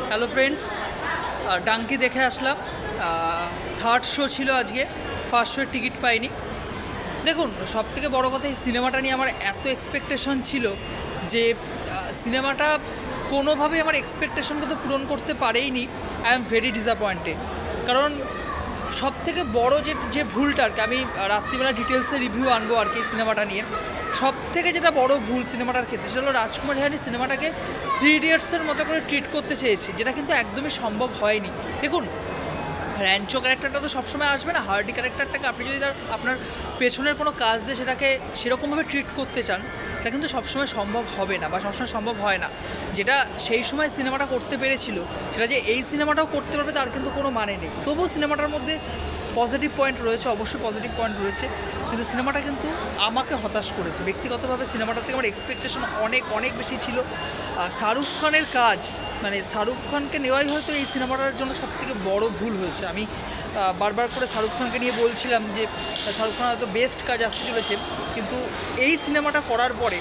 Hello friends, ডাঙ্কি দেখে আসলাম। Third show ছিল আজকে, ফার্স্ট শোর টিকিট পাইনি। দেখুন, সবথেকে বড় কথা, এই সিনেমাটা নিয়ে আমার এত এক্সপেকটেশন ছিল যে সিনেমাটা কোনোভাবেই আমার এক্সপেকটেশনকে তো পূরণ করতে পারেইনি। I am very disappointed. কারণ সবথেকে বড় যে ভুলটা আর কি, আমি রাত্রিবেলা ডিটেলসে রিভিউ আনবো আর কি সিনেমাটা নিয়ে। সবথেকে যেটা বড় ভুল সিনেমাটার ক্ষেত্রে, সেটা হলো রাজকুমার হিরানি সিনেমাটাকে 3 ইডিয়টসের মতো করে ট্রিট করতে চেয়েছি, যেটা কিন্তু একদমই সম্ভব হয়নি। দেখুন, র্যাঞ্চো ক্যারেক্টারটা তো সবসময় আসবে না। হার্ডি ক্যারেক্টারটাকে আপনি যদি আপনার পেছনের কোনো কাজ দিয়ে সেটাকে সেরকমভাবে ট্রিট করতে চান, এটা কিন্তু সবসময় সম্ভব হবে না বা সবসময় সম্ভব হয় না। যেটা সেই সময় সিনেমাটা করতে পেরেছিল, সেটা যে এই সিনেমাটাও করতে পারবে তার কিন্তু কোনো মানে নেই। তবুও সিনেমাটার মধ্যে পজিটিভ পয়েন্ট রয়েছে, অবশ্যই পজিটিভ পয়েন্ট রয়েছে, কিন্তু সিনেমাটা কিন্তু আমাকে হতাশ করেছে ব্যক্তিগতভাবে। সিনেমাটার থেকে আমার এক্সপেকটেশন অনেক বেশি ছিল। শাহরুখ খানের কাজ, মানে শাহরুখ খানকে নেওয়াই হয়তো এই সিনেমাটার জন্য সবথেকে বড় ভুল হয়েছে। আমি বারবার করে শাহরুখ খানকে নিয়ে বলছিলাম যে শাহরুখ খান হয়তো বেস্ট কাজ আসতে চলেছে, কিন্তু এই সিনেমাটা করার পরে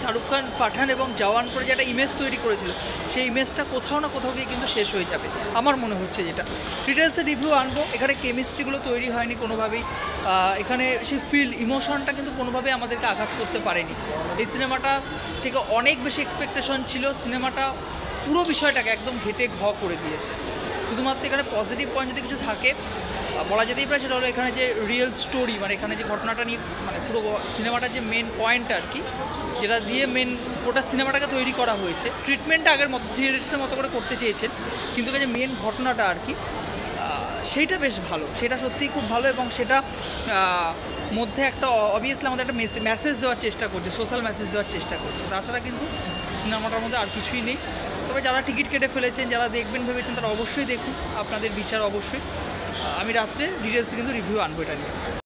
শাহরুখ খান পাঠান এবং জওয়ান করে যে একটা ইমেজ তৈরি করেছিল, সেই ইমেজটা কোথাও না কোথাও গিয়ে কিন্তু শেষ হয়ে যাবে আমার মনে হচ্ছে। যেটা ডিটেলসে রিভিউ আনবো। এখানে কেমিস্ট্রিগুলো তৈরি হয়নি কোনোভাবেই। এখানে সেই ইমোশনটা কিন্তু কোনোভাবেই আমাদেরকে আঘাত করতে পারেনি। এই সিনেমাটা থেকে অনেক বেশি এক্সপেকটেশন ছিল, সিনেমাটা পুরো বিষয়টাকে একদম ঘেটে করে দিয়েছে। শুধুমাত্র এখানে পজিটিভ পয়েন্ট যদি কিছু থাকে বলা যেতেই পারে, সেটা হলো এখানে যে রিয়েল স্টোরি, মানে এখানে যে ঘটনাটা নিয়ে, মানে পুরো সিনেমাটার যে মেন পয়েন্ট আর কি, যেটা দিয়ে গোটা সিনেমাটাকে তৈরি করা হয়েছে। ট্রিটমেন্টটা আগের মতো 3 ইডিয়টসের মতো করে করতে চেয়েছেন, কিন্তু যে মেন ঘটনাটা আর কি, সেইটা বেশ ভালো, সেটা সত্যিই খুব ভালো। এবং সেটা মধ্যে একটা অবভিয়াসলি আমাদের একটা মেসেজ দেওয়ার চেষ্টা করছে, সোশ্যাল মেসেজ দেওয়ার চেষ্টা করছে। তাছাড়া কিন্তু সিনেমাটার মধ্যে আর কিছুই নেই। তবে যারা টিকিট কেটে ফেলেছেন, যারা দেখবেন ভেবেছেন, তারা অবশ্যই দেখুন, আপনাদের বিচার অবশ্যই। আমি রাত্রে ডিটেলসে কিন্তু রিভিউ আনবো এটা নিয়ে।